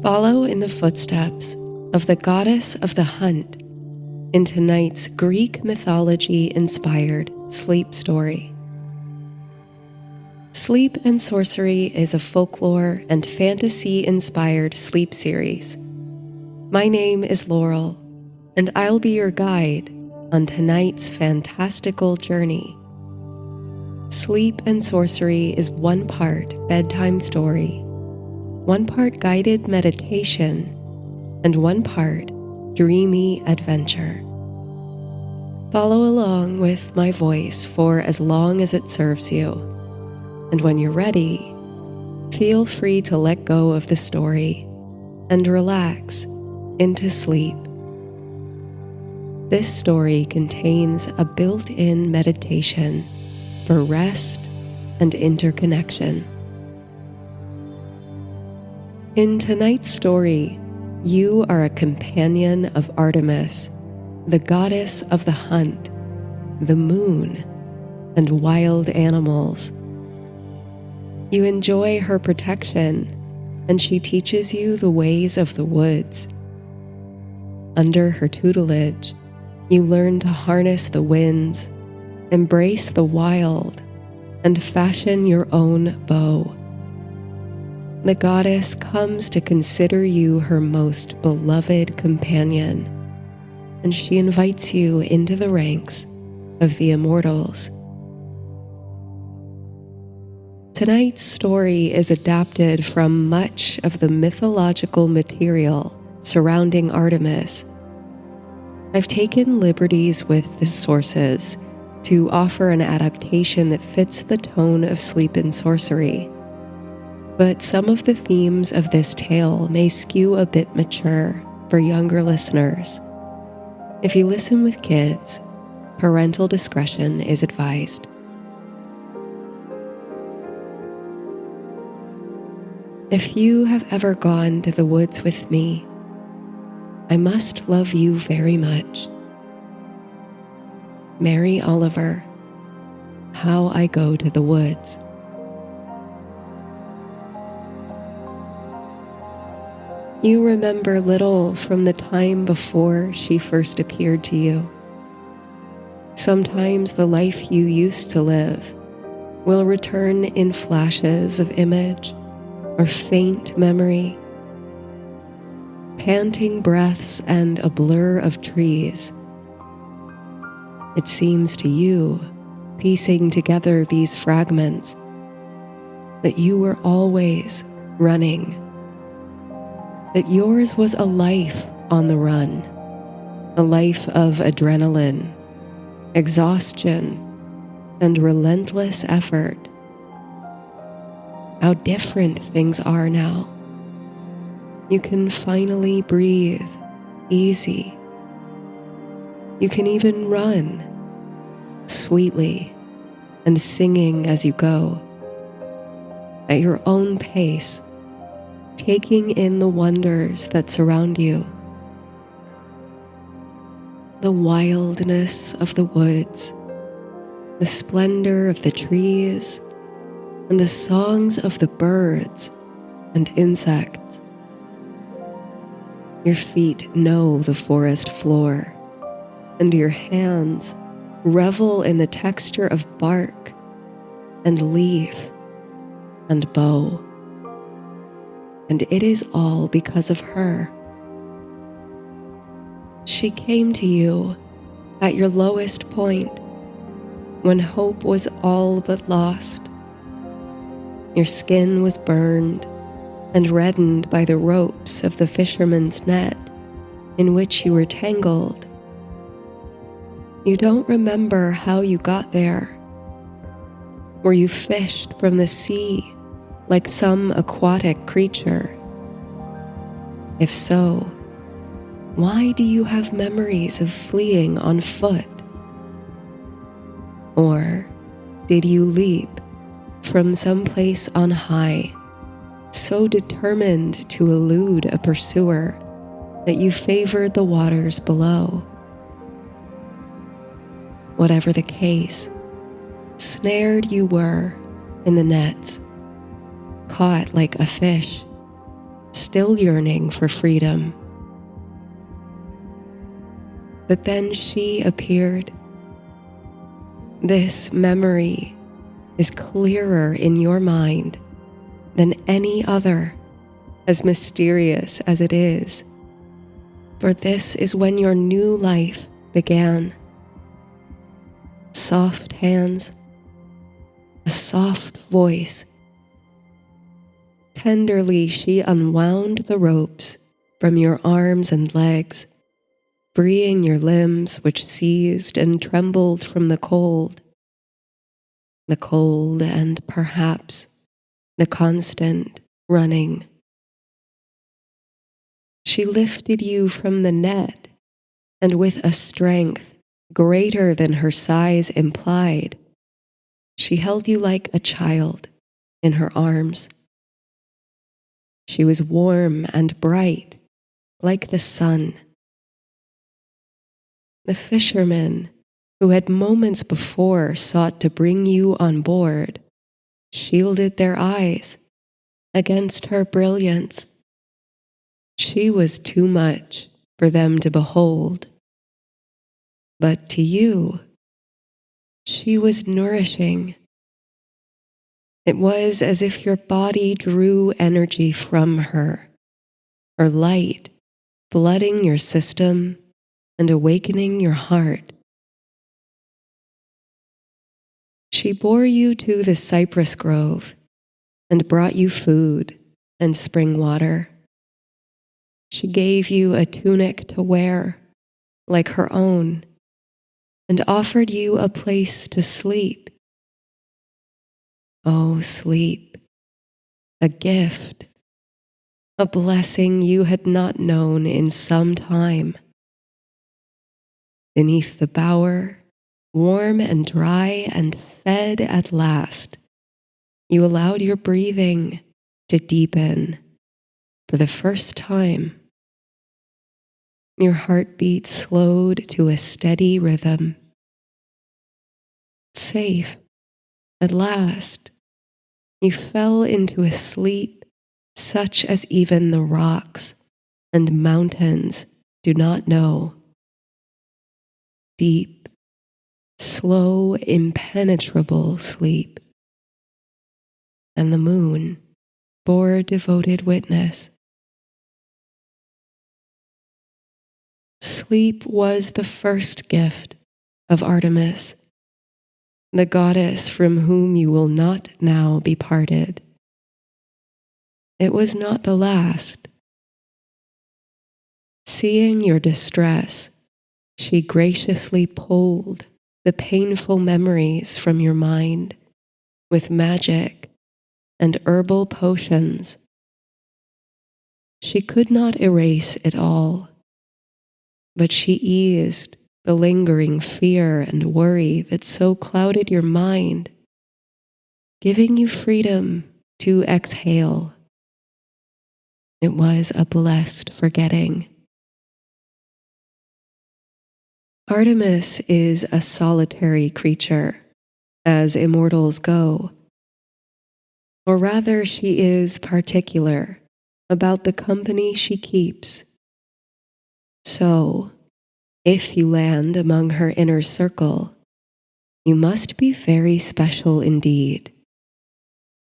Follow in the footsteps of the goddess of the hunt in tonight's Greek mythology-inspired sleep story. Sleep and Sorcery is a folklore and fantasy-inspired sleep series. My name is Laurel, and I'll be your guide on tonight's fantastical journey. Sleep and Sorcery is one part bedtime story, one part guided meditation, and one part dreamy adventure. Follow along with my voice for as long as it serves you, and when you're ready, feel free to let go of the story and relax into sleep. This story contains a built-in meditation for rest and interconnection. In tonight's story, you are a companion of Artemis, the goddess of the hunt, the moon, and wild animals. You enjoy her protection, and she teaches you the ways of the woods. Under her tutelage, you learn to harness the winds, embrace the wild, and fashion your own bow. The goddess comes to consider you her most beloved companion, and she invites you into the ranks of the immortals. Tonight's story is adapted from much of the mythological material surrounding Artemis. I've taken liberties with the sources to offer an adaptation that fits the tone of Sleep and Sorcery. But some of the themes of this tale may skew a bit mature for younger listeners. If you listen with kids, parental discretion is advised. If you have ever gone to the woods with me, I must love you very much. Mary Oliver, How I Go to the Woods. You remember little from the time before she first appeared to you. Sometimes the life you used to live will return in flashes of image or faint memory, panting breaths and a blur of trees. It seems to you, piecing together these fragments, that you were always running, that yours was a life on the run, a life of adrenaline, exhaustion, and relentless effort. How different things are now. You can finally breathe easy. You can even run sweetly and singing as you go, at your own pace, taking in the wonders that surround you. The wildness of the woods, the splendor of the trees, and the songs of the birds and insects. Your feet know the forest floor, and your hands revel in the texture of bark and leaf and bough. And it is all because of her. She came to you at your lowest point, when hope was all but lost. Your skin was burned and reddened by the ropes of the fisherman's net in which you were tangled. You don't remember how you got there. Were you fished from the sea like some aquatic creature? If so, why do you have memories of fleeing on foot? Or did you leap from some place on high, so determined to elude a pursuer that you favored the waters below? Whatever the case, snared you were in the nets, caught like a fish, still yearning for freedom. But then she appeared. This memory is clearer in your mind than any other, as mysterious as it is, for this is when your new life began. Soft hands, a soft voice. Tenderly she unwound the ropes from your arms and legs, freeing your limbs which seized and trembled from the cold and perhaps the constant running. She lifted you from the net, and with a strength greater than her size implied, she held you like a child in her arms. She was warm and bright, like the sun. The fishermen, who had moments before sought to bring you on board, shielded their eyes against her brilliance. She was too much for them to behold. But to you, she was nourishing. It was as if your body drew energy from her light flooding your system and awakening your heart. She bore you to the cypress grove and brought you food and spring water. She gave you a tunic to wear, like her own, and offered you a place to sleep. Oh, sleep, a gift, a blessing you had not known in some time. Beneath the bower, warm and dry and fed at last, you allowed your breathing to deepen for the first time. Your heartbeat slowed to a steady rhythm. Safe, at last, you fell into a sleep such as even the rocks and mountains do not know. Deep, slow, impenetrable sleep. And the moon bore devoted witness. Sleep was the first gift of Artemis, the goddess from whom you will not now be parted. It was not the last. Seeing your distress, she graciously pulled the painful memories from your mind with magic and herbal potions. She could not erase it all, but she eased the lingering fear and worry that so clouded your mind, giving you freedom to exhale. It was a blessed forgetting. Artemis is a solitary creature, as immortals go. Or rather, she is particular about the company she keeps. So, if you land among her inner circle, you must be very special indeed.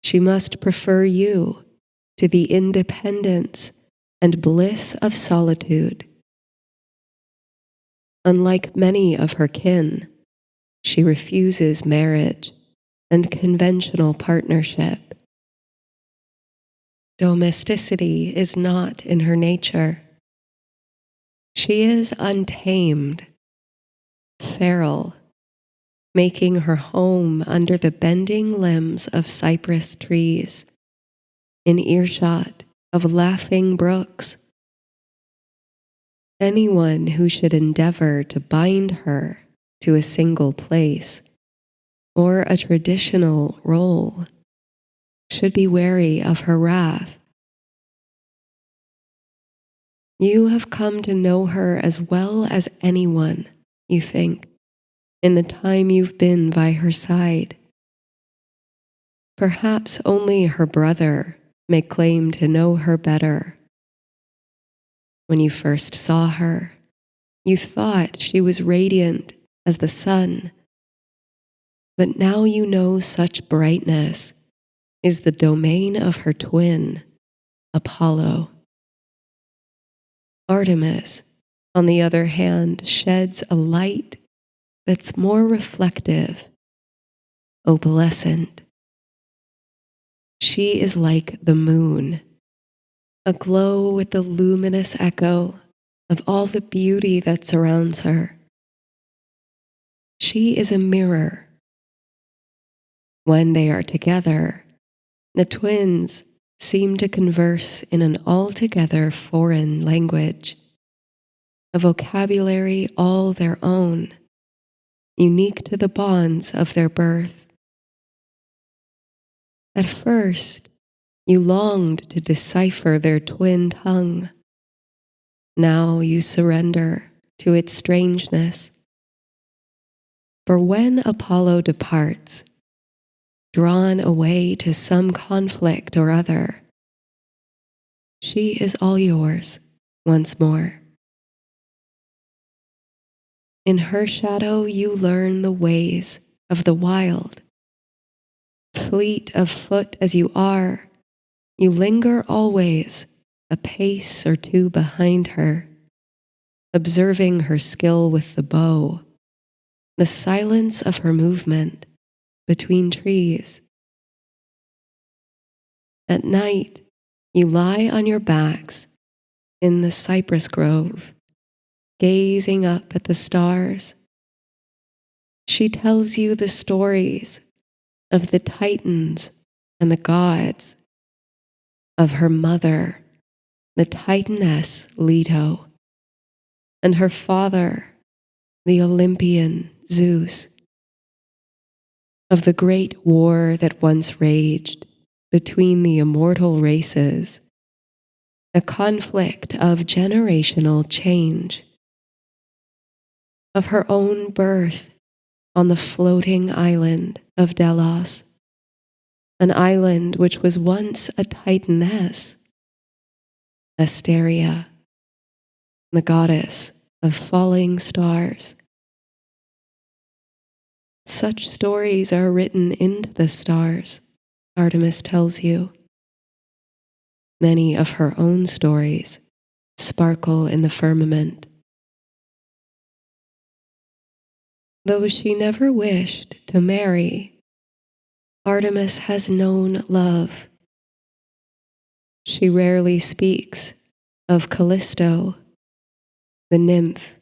She must prefer you to the independence and bliss of solitude. Unlike many of her kin, she refuses marriage and conventional partnership. Domesticity is not in her nature. She is untamed, feral, making her home under the bending limbs of cypress trees, in earshot of laughing brooks. Anyone who should endeavor to bind her to a single place or a traditional role should be wary of her wrath. You have come to know her as well as anyone, you think, in the time you've been by her side. Perhaps only her brother may claim to know her better. When you first saw her, you thought she was radiant as the sun, but now you know such brightness is the domain of her twin, Apollo. Artemis, on the other hand, sheds a light that's more reflective, opalescent. She is like the moon, aglow with the luminous echo of all the beauty that surrounds her. She is a mirror. When they are together, the twins seem to converse in an altogether foreign language, a vocabulary all their own, unique to the bonds of their birth. At first, you longed to decipher their twin tongue. Now you surrender to its strangeness. For when Apollo departs, drawn away to some conflict or other, she is all yours once more. In her shadow you learn the ways of the wild. Fleet of foot as you are, you linger always a pace or two behind her, observing her skill with the bow, the silence of her movement between trees. At night, you lie on your backs in the cypress grove, gazing up at the stars. She tells you the stories of the Titans and the gods, of her mother, the Titaness Leto, and her father, the Olympian Zeus, of the great war that once raged between the immortal races, a conflict of generational change, of her own birth on the floating island of Delos, an island which was once a Titaness, Asteria, the goddess of falling stars. Such stories are written into the stars, Artemis tells you. Many of her own stories sparkle in the firmament. Though she never wished to marry, Artemis has known love. She rarely speaks of Callisto, the nymph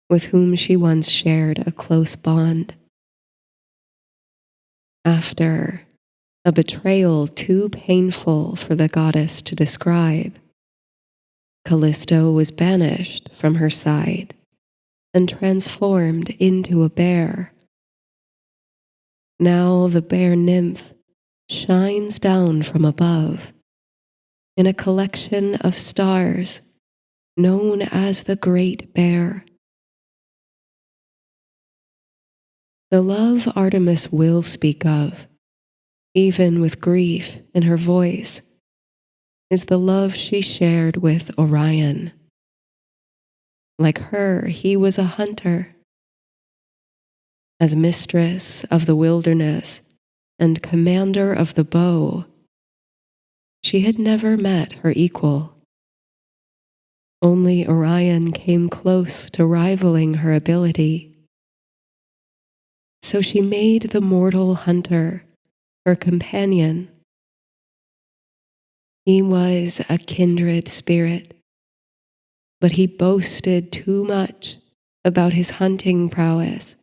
with whom she once shared a close bond. After a betrayal too painful for the goddess to describe, Callisto was banished from her side and transformed into a bear. Now the bear nymph shines down from above in a collection of stars known as the Great Bear. The love Artemis will speak of, even with grief in her voice, is the love she shared with Orion. Like her, he was a hunter. As mistress of the wilderness and commander of the bow, she had never met her equal. Only Orion came close to rivaling her ability. So she made the mortal hunter her companion. He was a kindred spirit, but he boasted too much about his hunting prowess,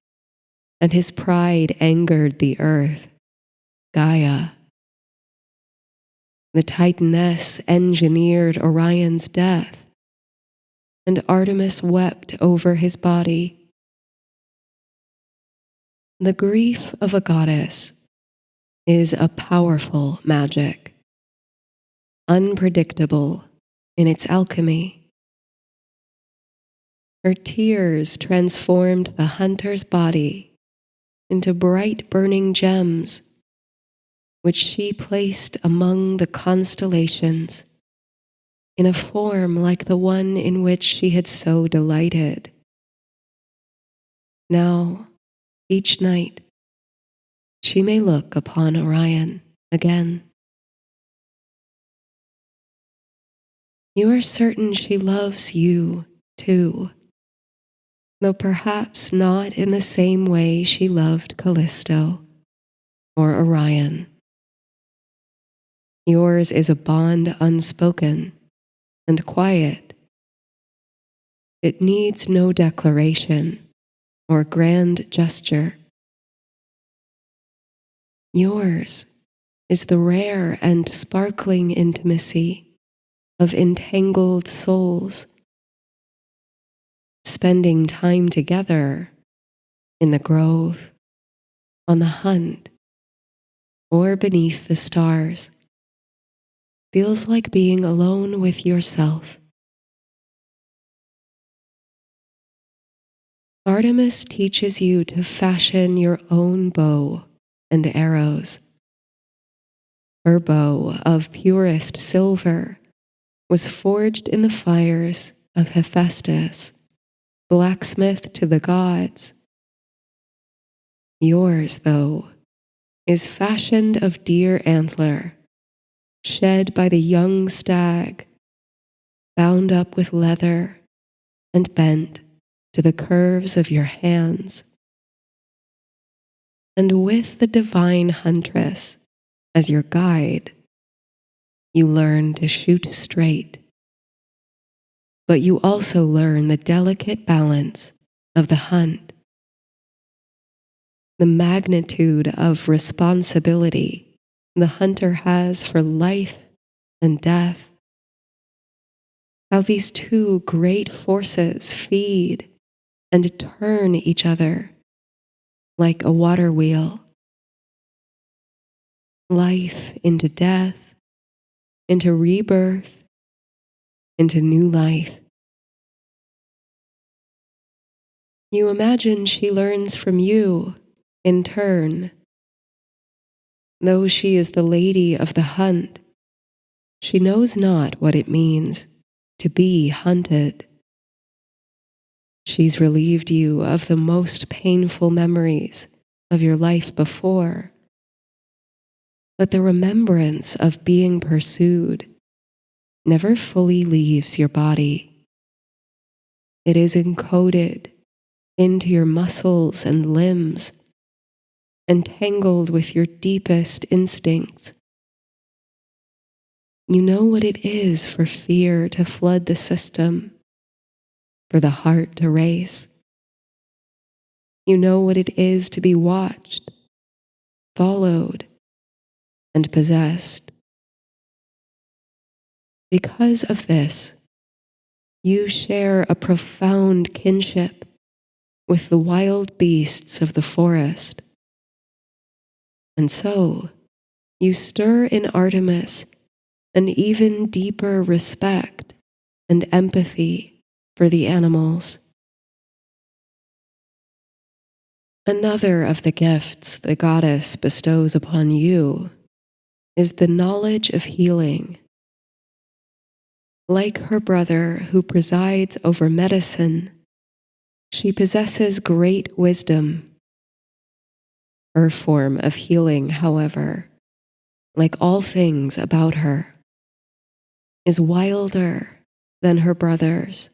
and his pride angered the earth, Gaia. The Titaness engineered Orion's death, and Artemis wept over his body. The grief of a goddess is a powerful magic, unpredictable in its alchemy. Her tears transformed the hunter's body into bright burning gems, which she placed among the constellations in a form like the one in which she had so delighted. Now, each night, she may look upon Orion again. You are certain she loves you, too, though perhaps not in the same way she loved Callisto or Orion. Yours is a bond unspoken and quiet. It needs no declaration or grand gesture. Yours is the rare and sparkling intimacy of entangled souls, spending time together in the grove, on the hunt, or beneath the stars. Feels like being alone with yourself. Artemis teaches you to fashion your own bow and arrows. Her bow of purest silver was forged in the fires of Hephaestus, blacksmith to the gods. Yours, though, is fashioned of deer antler, shed by the young stag, bound up with leather and bent to the curves of your hands. And with the divine huntress as your guide, you learn to shoot straight, but you also learn the delicate balance of the hunt, the magnitude of responsibility the hunter has for life and death, how these two great forces feed and turn each other like a water wheel. Life into death, into rebirth, into new life. You imagine she learns from you in turn. Though she is the lady of the hunt, she knows not what it means to be hunted. She's relieved you of the most painful memories of your life before, but the remembrance of being pursued never fully leaves your body. It is encoded into your muscles and limbs, entangled with your deepest instincts. You know what it is for fear to flood the system, for the heart to race. You know what it is to be watched, followed, and possessed. Because of this, you share a profound kinship with the wild beasts of the forest. And so, you stir in Artemis an even deeper respect and empathy for the animals. Another of the gifts the goddess bestows upon you is the knowledge of healing. Like her brother who presides over medicine, she possesses great wisdom. Her form of healing, however, like all things about her, is wilder than her brother's.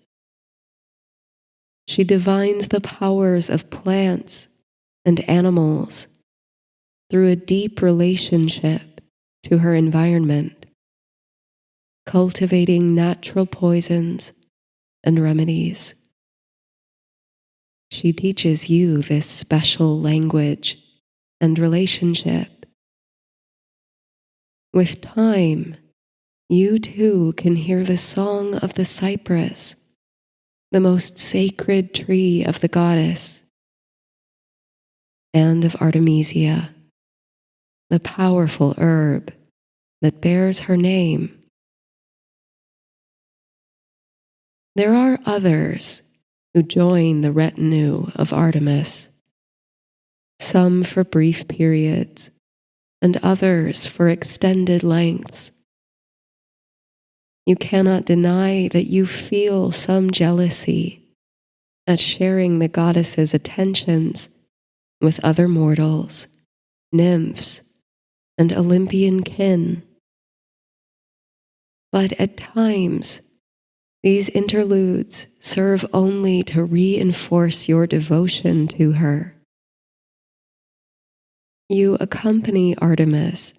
She divines the powers of plants and animals through a deep relationship to her environment, cultivating natural poisons and remedies. She teaches you this special language and relationship. With time, you too can hear the song of the cypress, the most sacred tree of the goddess, and of Artemisia, the powerful herb that bears her name. There are others who join the retinue of Artemis, some for brief periods, and others for extended lengths. You cannot deny that you feel some jealousy at sharing the goddess's attentions with other mortals, nymphs, and Olympian kin. But at times, these interludes serve only to reinforce your devotion to her. You accompany Artemis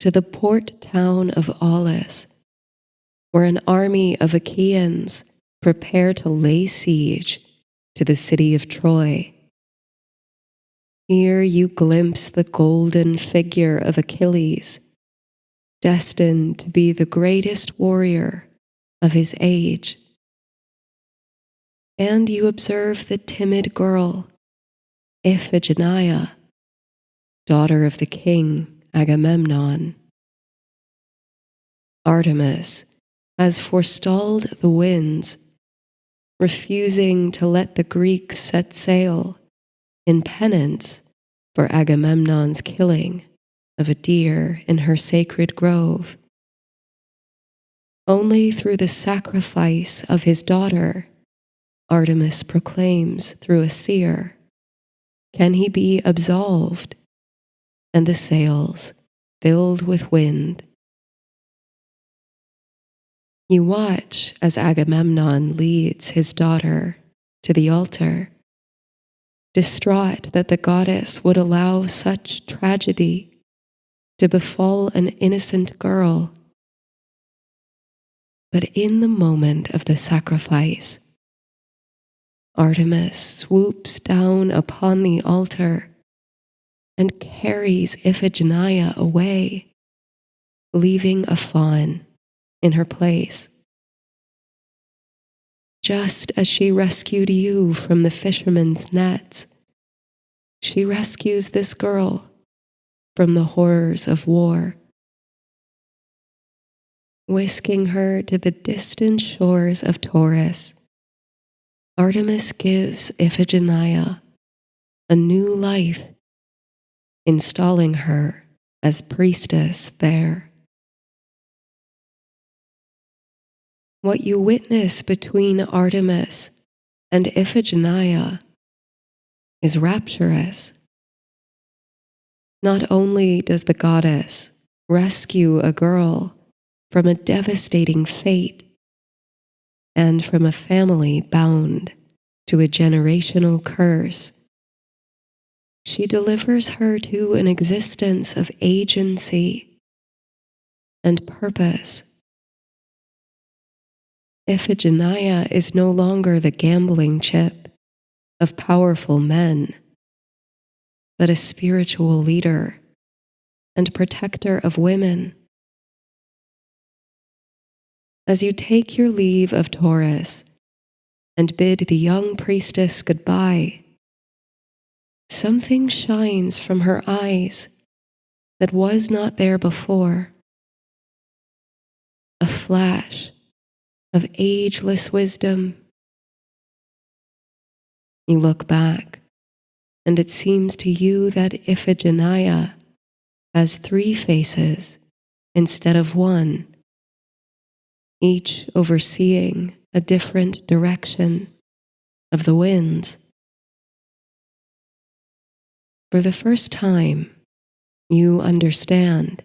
to the port town of Aulis, where an army of Achaeans prepare to lay siege to the city of Troy. Here you glimpse the golden figure of Achilles, destined to be the greatest warrior of his age. And you observe the timid girl, Iphigenia, daughter of the king Agamemnon. Artemis has forestalled the winds, refusing to let the Greeks set sail in penance for Agamemnon's killing of a deer in her sacred grove. Only through the sacrifice of his daughter, Artemis proclaims through a seer, can he be absolved, and the sails filled with wind. You watch as Agamemnon leads his daughter to the altar, distraught that the goddess would allow such tragedy to befall an innocent girl. But in the moment of the sacrifice, Artemis swoops down upon the altar and carries Iphigenia away, leaving a fawn in her place. Just as she rescued you from the fishermen's nets, she rescues this girl from the horrors of war, whisking her to the distant shores of Taurus. Artemis gives Iphigenia a new life, installing her as priestess there. What you witness between Artemis and Iphigenia is rapturous. Not only does the goddess rescue a girl from a devastating fate and from a family bound to a generational curse, she delivers her to an existence of agency and purpose. Iphigenia is no longer the gambling chip of powerful men, but a spiritual leader and protector of women. As you take your leave of Taurus and bid the young priestess goodbye, something shines from her eyes that was not there before. A flash of ageless wisdom. You look back, and it seems to you that Iphigenia has 3 faces instead of one, each overseeing a different direction of the winds. For the first time, you understand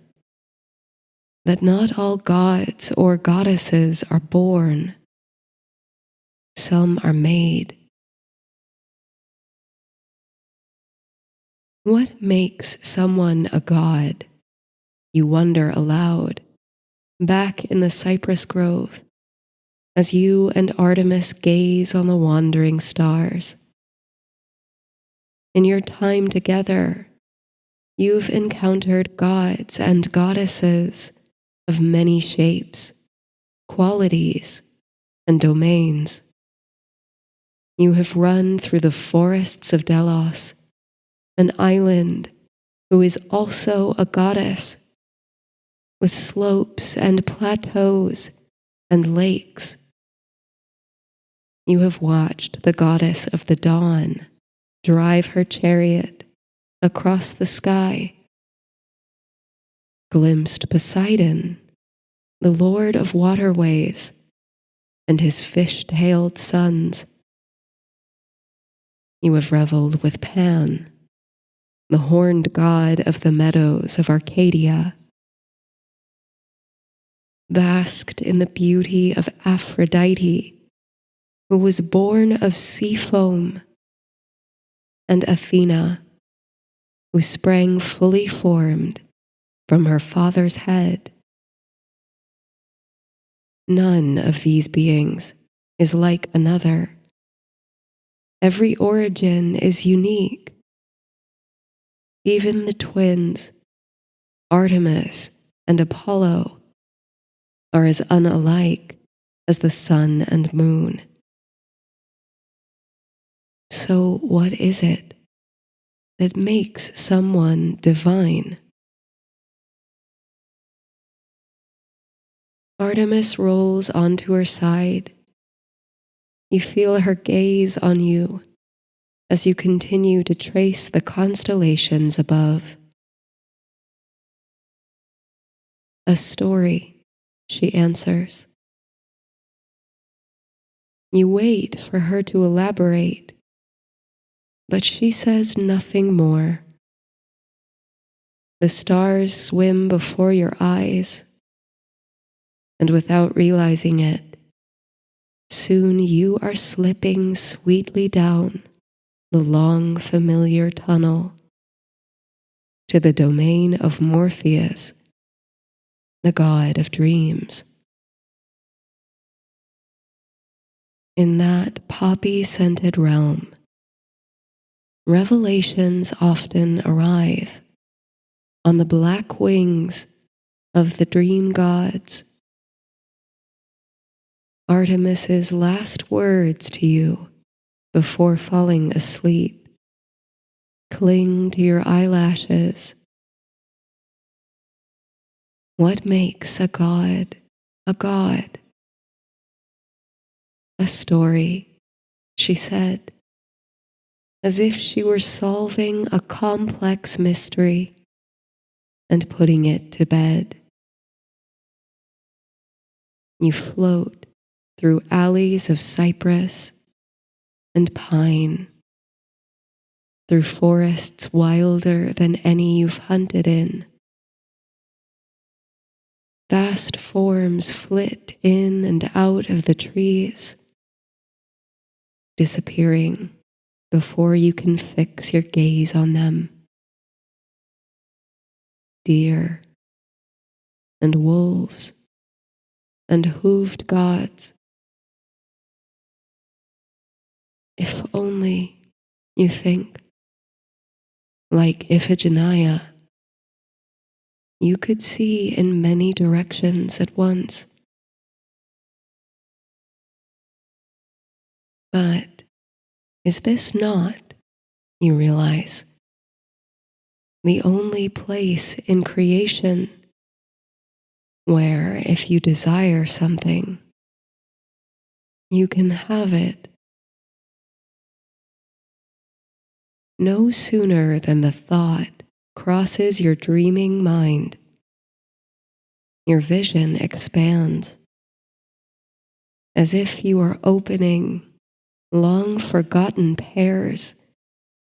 that not all gods or goddesses are born. Some are made. What makes someone a god? You wonder aloud, back in the cypress grove, as you and Artemis gaze on the wandering stars. In your time together, you've encountered gods and goddesses of many shapes, qualities, and domains. You have run through the forests of Delos, an island who is also a goddess, with slopes and plateaus and lakes. You have watched the goddess of the dawn drive her chariot across the sky, glimpsed Poseidon, the lord of waterways, and his fish-tailed sons. You have reveled with Pan, the horned god of the meadows of Arcadia, basked in the beauty of Aphrodite, who was born of sea foam, and Athena, who sprang fully formed from her father's head. None of these beings is like another. Every origin is unique. Even the twins, Artemis and Apollo, are as unalike as the sun and moon. So what is it that makes someone divine? Artemis rolls onto her side. You feel her gaze on you as you continue to trace the constellations above. A story, she answers. You wait for her to elaborate, but she says nothing more. The stars swim before your eyes, and without realizing it, soon you are slipping sweetly down the long familiar tunnel to the domain of Morpheus, the god of dreams. In that poppy-scented realm, revelations often arrive on the black wings of the dream gods. Artemis's last words to you before falling asleep cling to your eyelashes. What makes a god a god? A story, she said, as if she were solving a complex mystery and putting it to bed. You float through alleys of cypress and pine, through forests wilder than any you've hunted in. Vast forms flit in and out of the trees, disappearing before you can fix your gaze on them. Deer and wolves and hooved gods. If only, you think, like Iphigenia, you could see in many directions at once. But is this not, you realize, the only place in creation where, if you desire something, you can have it? No sooner than the thought crosses your dreaming mind, your vision expands, as if you are opening long-forgotten pairs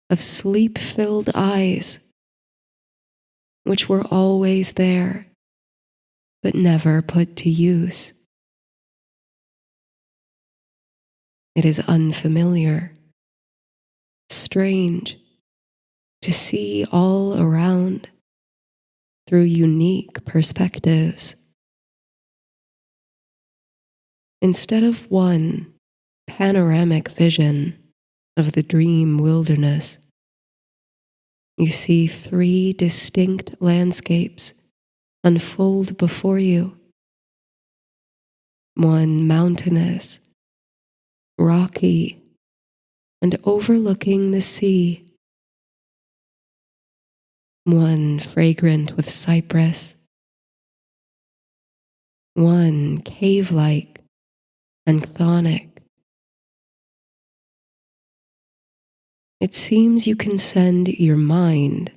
of sleep-filled eyes, which were always there, but never put to use. It is unfamiliar, strange, to see all around through unique perspectives. Instead of one panoramic vision of the dream wilderness, you see 3 distinct landscapes unfold before you. One mountainous, rocky, and overlooking the sea. One fragrant with cypress. One cave-like and chthonic. It seems you can send your mind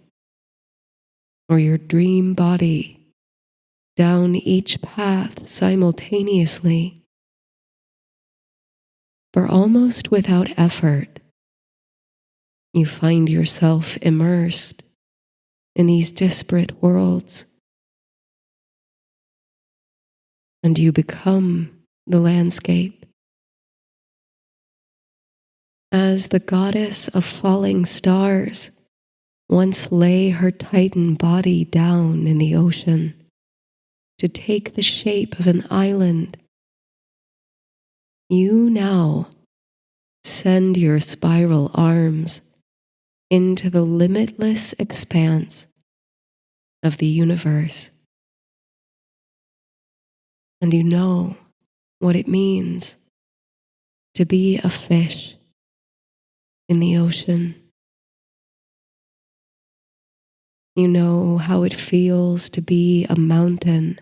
or your dream body down each path simultaneously, for almost without effort, you find yourself immersed in these disparate worlds, and you become the landscape. As the goddess of falling stars once lay her Titan body down in the ocean to take the shape of an island, you now send your spiral arms into the limitless expanse of the universe. And you know what it means to be a fish in the ocean. You know how it feels to be a mountain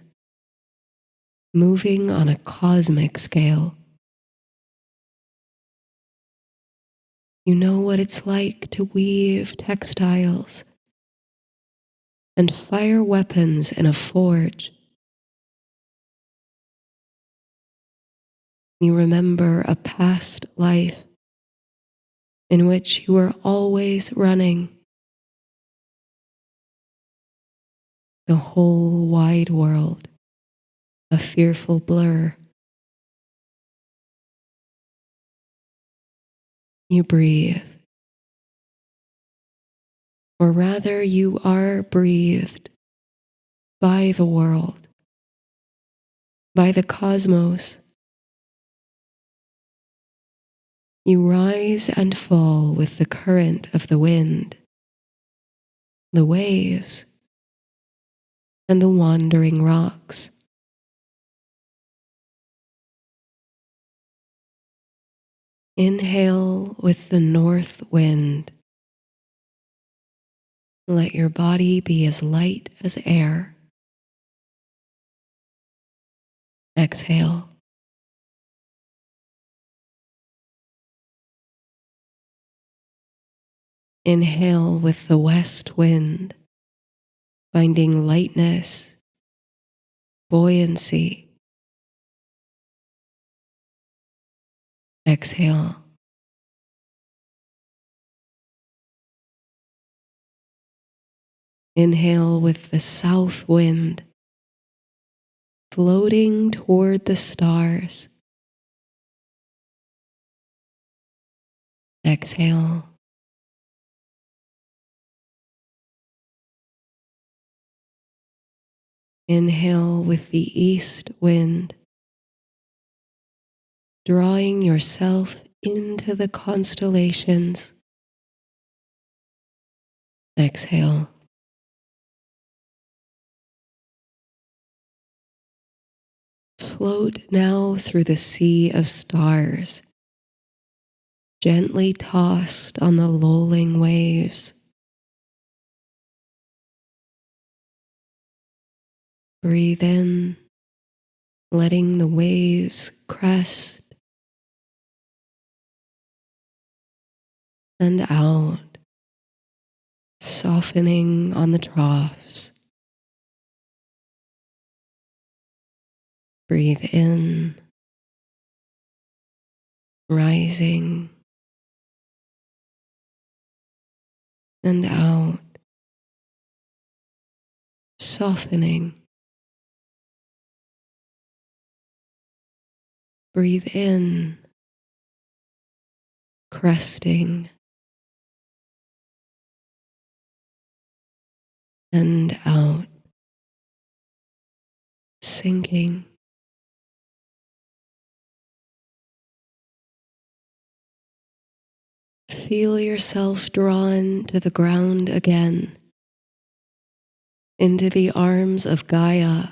moving on a cosmic scale. You know what it's like to weave textiles and fire weapons in a forge. You remember a past life in which you were always running. The whole wide world, a fearful blur. You breathe. Or rather, you are breathed by the world, by the cosmos. You rise and fall with the current of the wind, the waves, and the wandering rocks. Inhale with the north wind. Let your body be as light as air. Exhale. Inhale with the west wind, finding lightness, buoyancy. Exhale. Inhale with the south wind, floating toward the stars. Exhale. Inhale with the east wind, drawing yourself into the constellations. Exhale. Float now through the sea of stars, gently tossed on the lulling waves. Breathe in, letting the waves crest, and out, softening on the troughs. Breathe in, rising, and out, softening. Breathe in, cresting, and out, sinking. Feel yourself drawn to the ground again, into the arms of Gaia,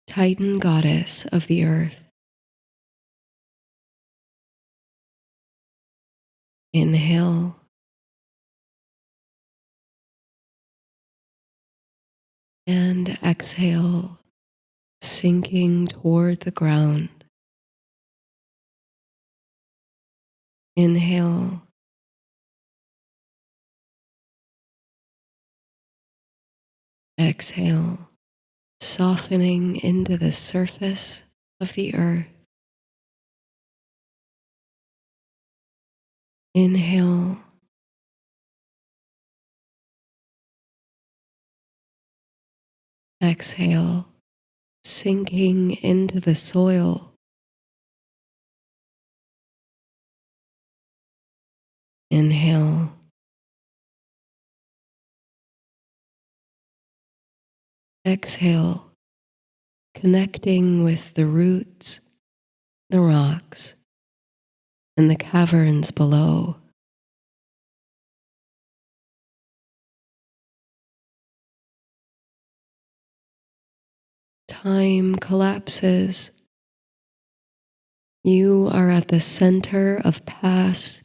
Titan goddess of the earth. Inhale. And exhale, sinking toward the ground. Inhale. Exhale, softening into the surface of the earth. Inhale. Exhale, sinking into the soil. Inhale. Exhale, connecting with the roots, the rocks, and the caverns below. Time collapses. You are at the center of past,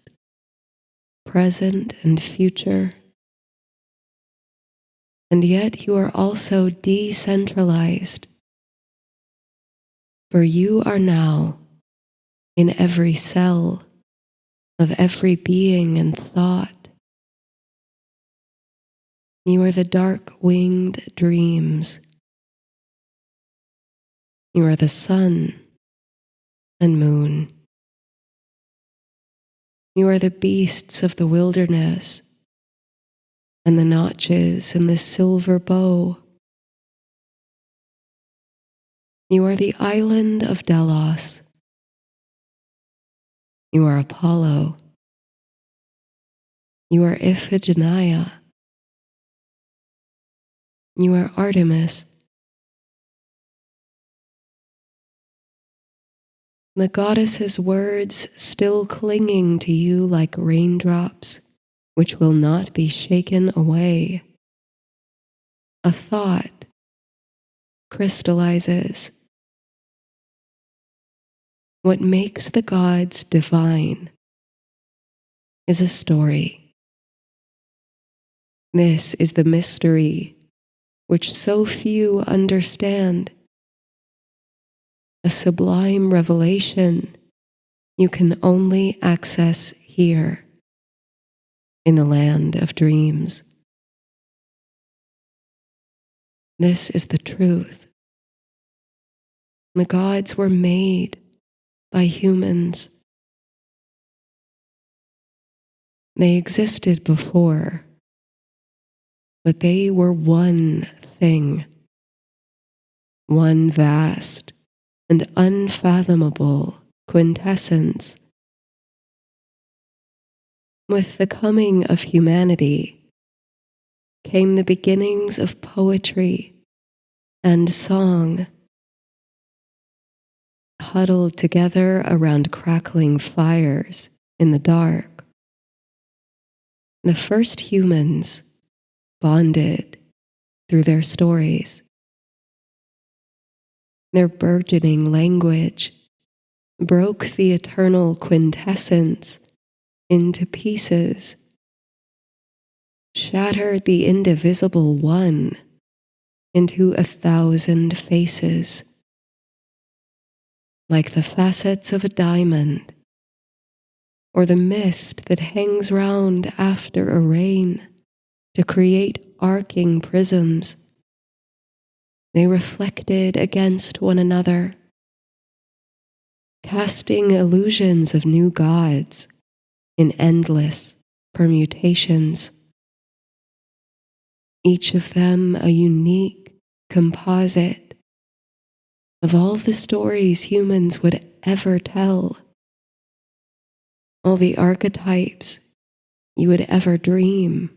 present, and future. And yet you are also decentralized, for you are now in every cell of every being and thought. You are the dark-winged dreams. You are the sun and moon. You are the beasts of the wilderness and the notches in the silver bow. You are the island of Delos. You are Apollo. You are Iphigenia. You are Artemis. The goddess's words still clinging to you like raindrops, which will not be shaken away. A thought crystallizes. What makes the gods divine is a story. This is the mystery which so few understand. A sublime revelation you can only access here in the land of dreams. This is the truth. The gods were made by humans. They existed before, but they were one thing, one vast and unfathomable quintessence. With the coming of humanity came the beginnings of poetry and song. Huddled together around crackling fires in the dark, the first humans bonded through their stories. Their burgeoning language broke the eternal quintessence into pieces, shattered the indivisible one into 1,000 faces. Like the facets of a diamond, or the mist that hangs round after a rain to create arcing prisms. They reflected against one another, casting illusions of new gods in endless permutations. Each of them a unique composite of all the stories humans would ever tell, all the archetypes you would ever dream.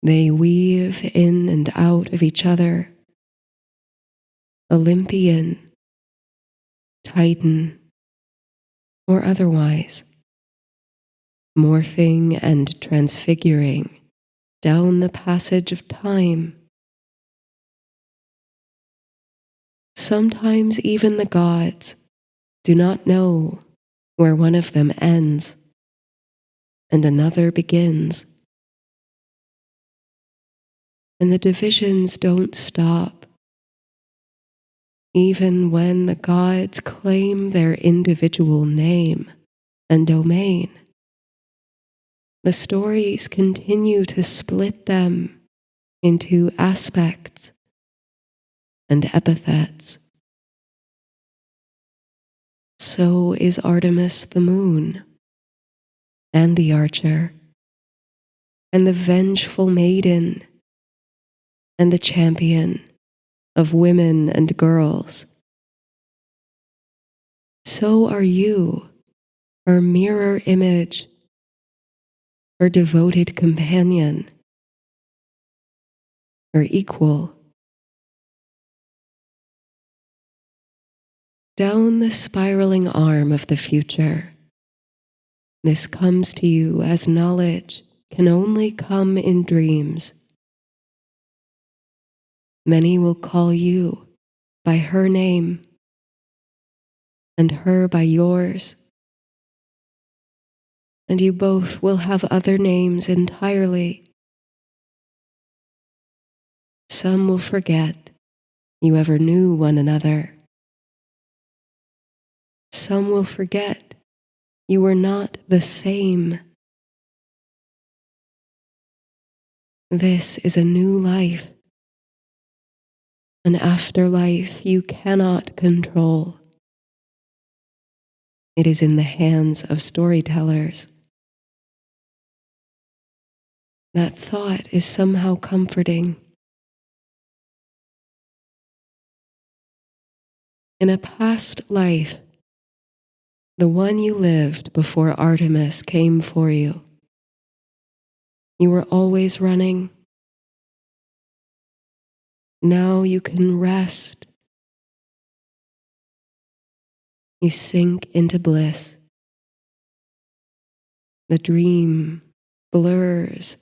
They weave in and out of each other, Olympian, Titan, or otherwise, morphing and transfiguring down the passage of time. Sometimes even the gods do not know where one of them ends and another begins. And the divisions don't stop, even when the gods claim their individual name and domain. The stories continue to split them into aspects and epithets. So is Artemis the moon, and the archer, and the vengeful maiden, and the champion of women and girls. So are you, her mirror image, her devoted companion, her equal. Down the spiraling arm of the future, this comes to you as knowledge can only come in dreams. Many will call you by her name, and her by yours, and you both will have other names entirely. Some will forget you ever knew one another. Some will forget you were not the same. This is a new life, an afterlife you cannot control. It is in the hands of storytellers. That thought is somehow comforting. In a past life, the one you lived before Artemis came for you, you were always running. Now you can rest. You sink into bliss. The dream blurs,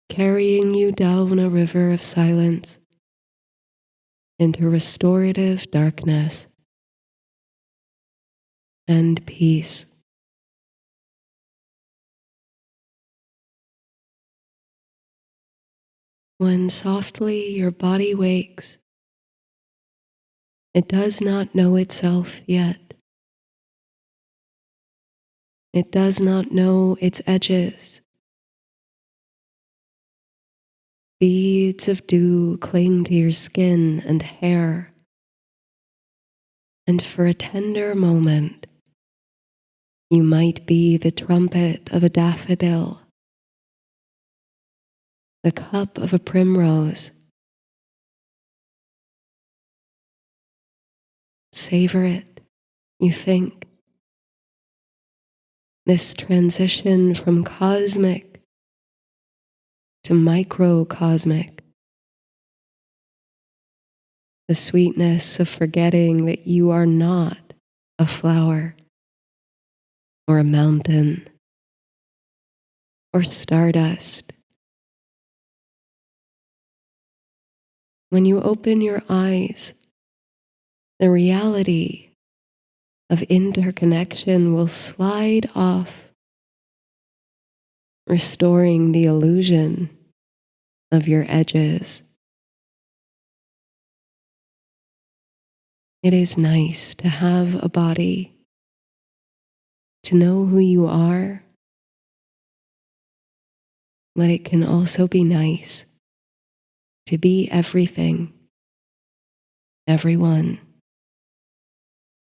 carrying you down a river of silence into restorative darkness and peace. When softly your body wakes, it does not know itself yet. It does not know its edges. Beads of dew cling to your skin and hair, and for a tender moment, you might be the trumpet of a daffodil, the cup of a primrose. Savor it, you think. This transition from cosmic to microcosmic. The sweetness of forgetting that you are not a flower or a mountain or stardust. When you open your eyes, the reality of interconnection will slide off, restoring the illusion of your edges. It is nice to have a body, to know who you are, but it can also be nice to be everything, everyone,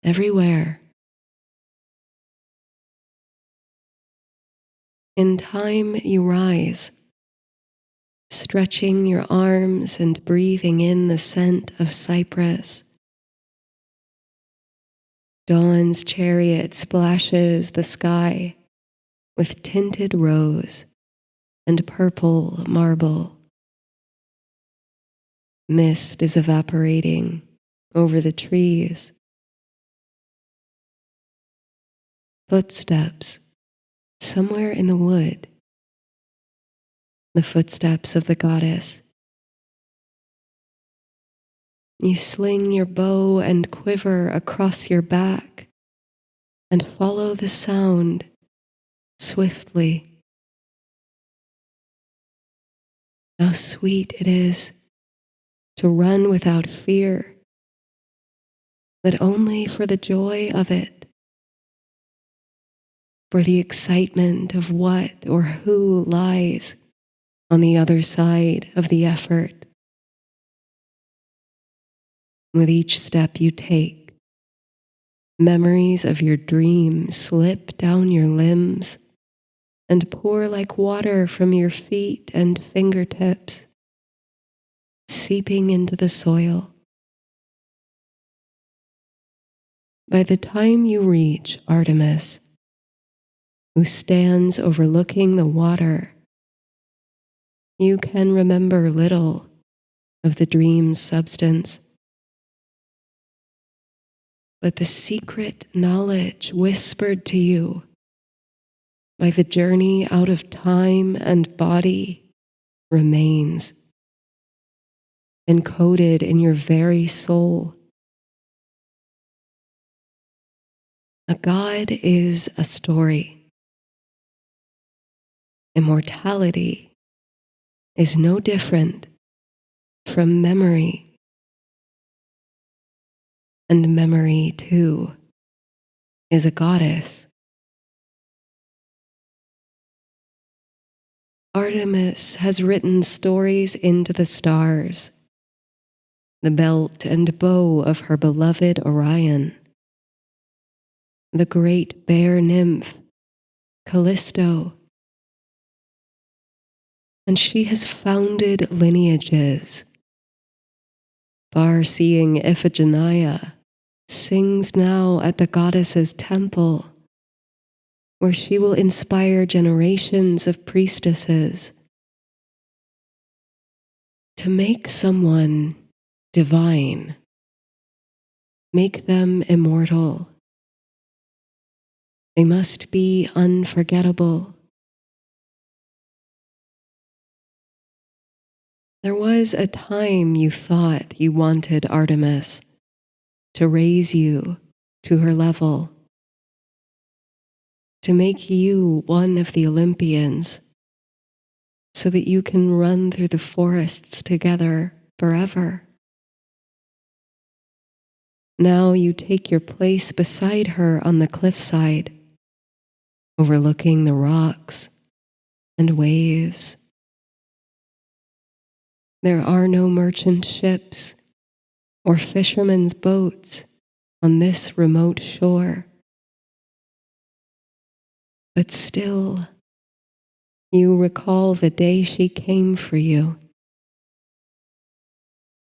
everywhere. In time, you rise, stretching your arms and breathing in the scent of cypress. Dawn's chariot splashes the sky with tinted rose and purple marble. Mist is evaporating over the trees. Footsteps somewhere in the wood. The footsteps of the goddess. You sling your bow and quiver across your back and follow the sound swiftly. How sweet it is to run without fear, but only for the joy of it, for the excitement of what or who lies on the other side of the effort. With each step you take, memories of your dreams slip down your limbs and pour like water from your feet and fingertips, seeping into the soil. By the time you reach Artemis, who stands overlooking the water, you can remember little of the dream's substance. But the secret knowledge whispered to you by the journey out of time and body remains, encoded in your very soul. A god is a story. Immortality is no different from memory. And memory, too, is a goddess. Artemis has written stories into the stars, the belt and bow of her beloved Orion, the great bear nymph, Callisto, and she has founded lineages. Far-seeing Iphigenia sings now at the goddess's temple, where she will inspire generations of priestesses to make someone divine, make them immortal. They must be unforgettable. There was a time you thought you wanted Artemis to raise you to her level, to make you one of the Olympians, so that you can run through the forests together forever. Now you take your place beside her on the cliffside, overlooking the rocks and waves. There are no merchant ships or fishermen's boats on this remote shore. But still, you recall the day she came for you,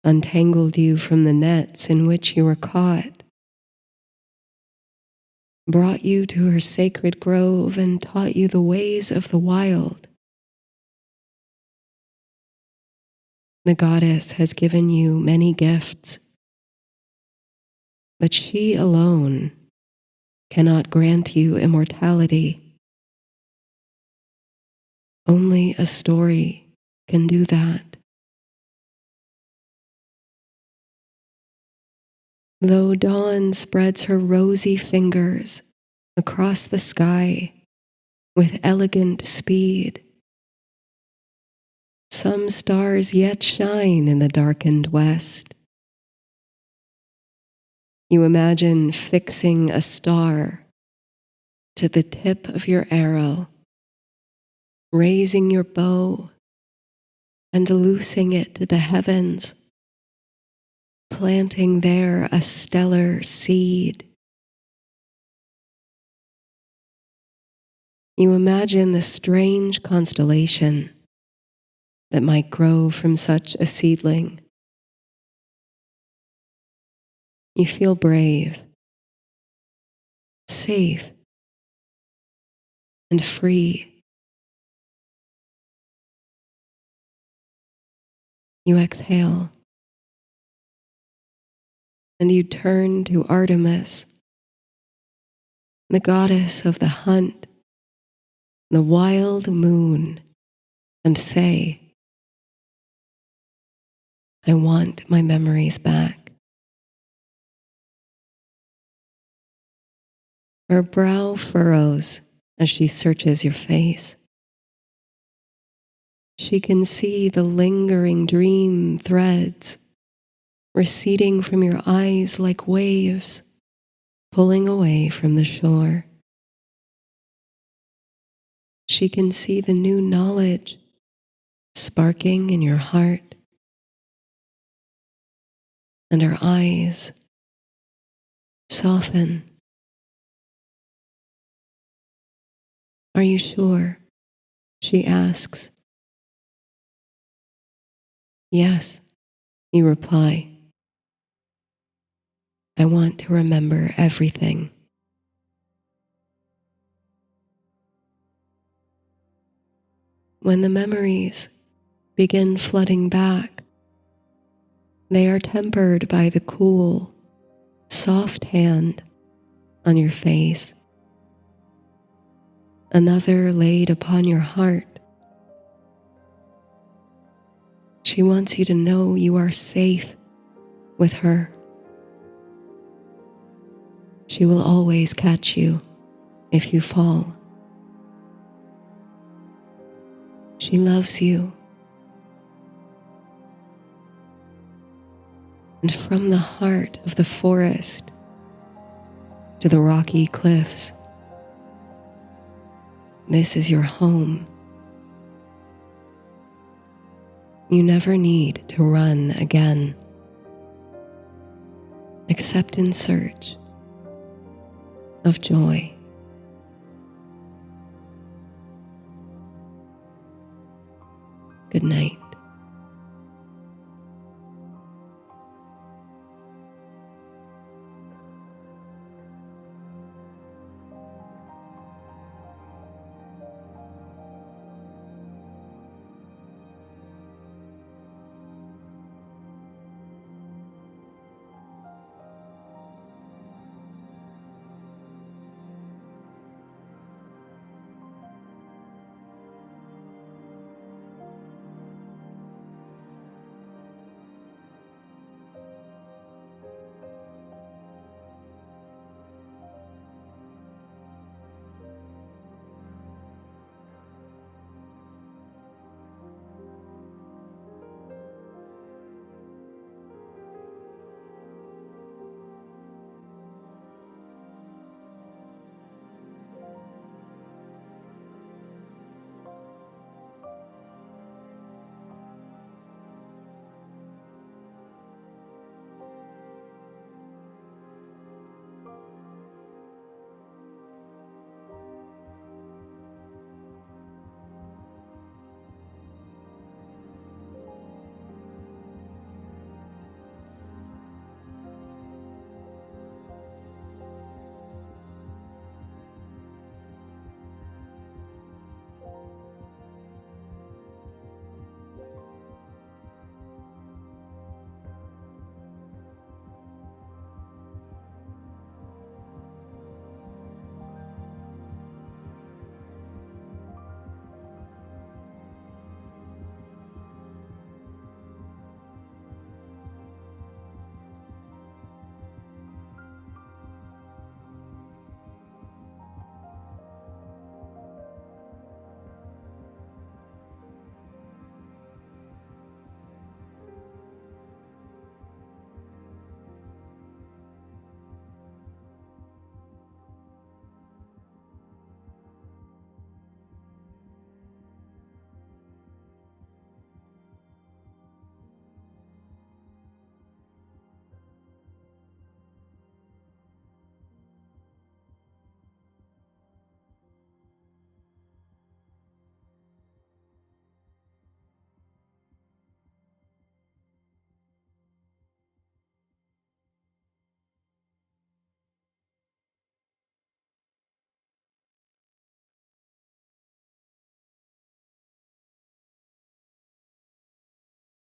untangled you from the nets in which you were caught, brought you to her sacred grove and taught you the ways of the wild. The goddess has given you many gifts, but she alone cannot grant you immortality. Only a story can do that. Though dawn spreads her rosy fingers across the sky with elegant speed, some stars yet shine in the darkened west. You imagine fixing a star to the tip of your arrow, raising your bow and loosing it to the heavens, planting there a stellar seed. You imagine the strange constellation that might grow from such a seedling. You feel brave, safe, and free. You exhale, and you turn to Artemis, the goddess of the hunt, the wild moon, and say, I want my memories back. Her brow furrows as she searches your face. She can see the lingering dream threads receding from your eyes like waves, pulling away from the shore. She can see the new knowledge sparking in your heart, and her eyes soften. Are you sure? She asks. Yes, you reply. I want to remember everything. When the memories begin flooding back, they are tempered by the cool, soft hand on your face, another laid upon your heart. She wants you to know you are safe with her. She will always catch you if you fall. She loves you. And from the heart of the forest to the rocky cliffs, this is your home. You never need to run again, except in search of joy. Good night.